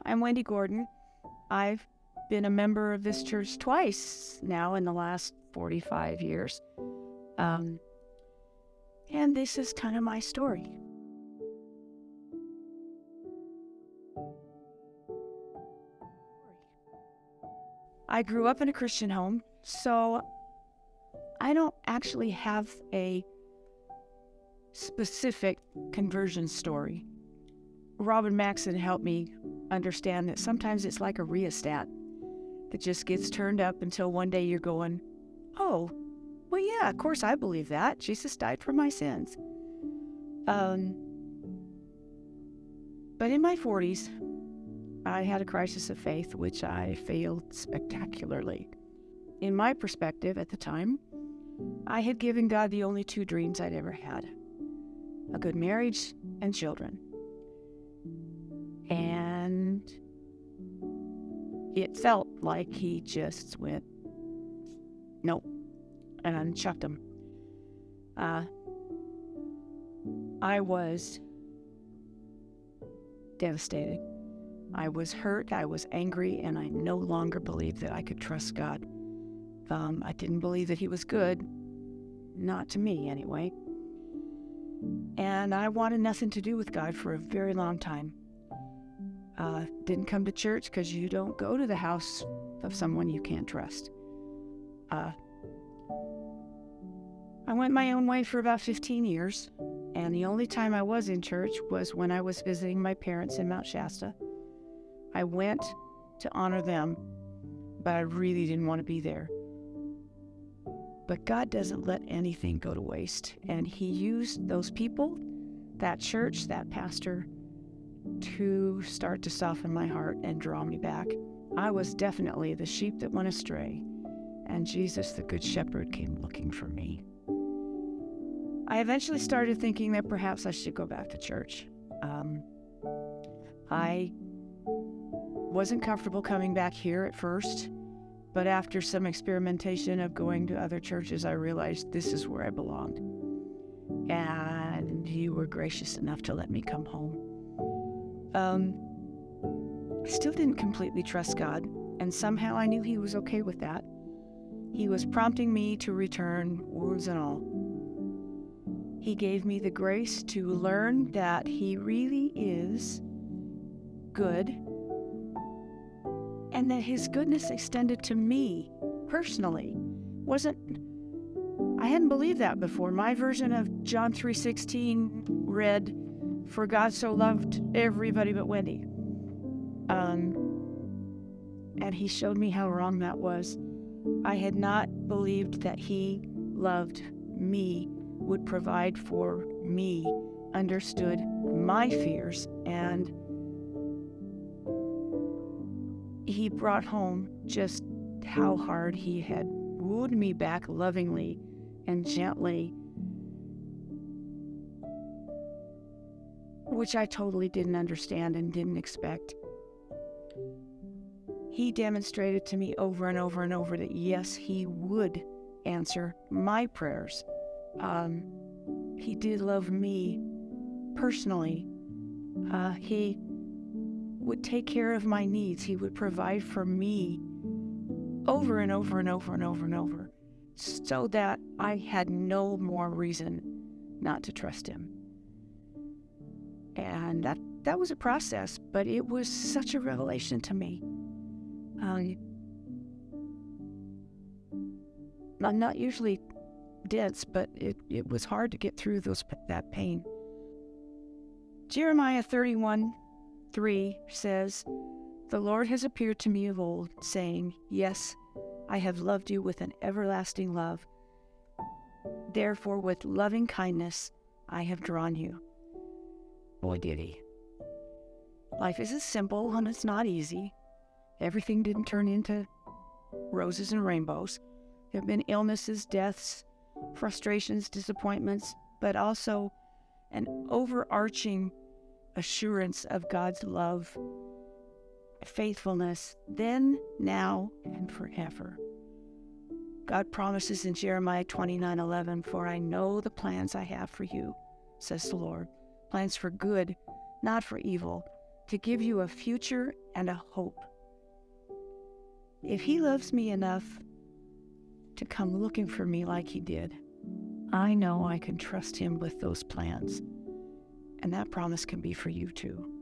I'm Wendy Gordon. I've been a member of this church twice now in the last 45 years. And this is kind of my story. I grew up in a Christian home, so I don't actually have a specific conversion story. Robin Maxon helped me understand that sometimes it's like a rheostat that just gets turned up until one day you're going, oh, well, yeah, of course I believe that. Jesus died for my sins. But in my 40s, I had a crisis of faith, which I failed spectacularly. In my perspective at the time, I had given God the only two dreams I'd ever had: a good marriage and children. And it felt like he just went, nope, and unchucked them. I was devastated. I was hurt, I was angry, and I no longer believed that I could trust God. I didn't believe that he was good, not to me anyway. And I wanted nothing to do with God for a very long time. Didn't come to church because you don't go to the house of someone you can't trust. I went my own way for about 15 years, and the only time I was in church was when I was visiting my parents in Mount Shasta. I went to honor them, but I really didn't want to be there. But God doesn't let anything go to waste, and he used those people, that church, that pastor, to start to soften my heart and draw me back. I was definitely the sheep that went astray, and Jesus, the Good Shepherd, came looking for me. I eventually started thinking that perhaps I should go back to church. I wasn't comfortable coming back here at first, but after some experimentation of going to other churches, I realized this is where I belonged. And you were gracious enough to let me come home. I still didn't completely trust God, and somehow I knew he was okay with that. He was prompting me to return, wounds and all. He gave me the grace to learn that he really is good, and that his goodness extended to me personally. I hadn't believed that before. My version of John 3:16 read, "For God so loved everybody but Wendy." And he showed me how wrong that was. I had not believed that he loved me, would provide for me, understood my fears, and he brought home just how hard he had wooed me back lovingly and gently, which I totally didn't understand and didn't expect. He demonstrated to me over and over and over that yes, he would answer my prayers. He did love me personally. He would take care of my needs. He would provide for me over and over and over and over and over, so that I had no more reason not to trust him. And that was a process, but it was such a revelation to me. I'm not usually dense, but it was hard to get through that pain. Jeremiah 31:3 says, "The Lord has appeared to me of old, saying, yes, I have loved you with an everlasting love. Therefore, with loving kindness, I have drawn you." Boy, did he. Life isn't simple, and it's not easy. Everything didn't turn into roses and rainbows. There have been illnesses, deaths, frustrations, disappointments, but also an overarching assurance of God's love, faithfulness, then, now, and forever. God promises in Jeremiah 29:11, "For I know the plans I have for you, says the Lord, plans for good, not for evil, to give you a future and a hope. If He loves me enough to come looking for me like He did, I know I can trust Him with those plans. And that promise can be for you too.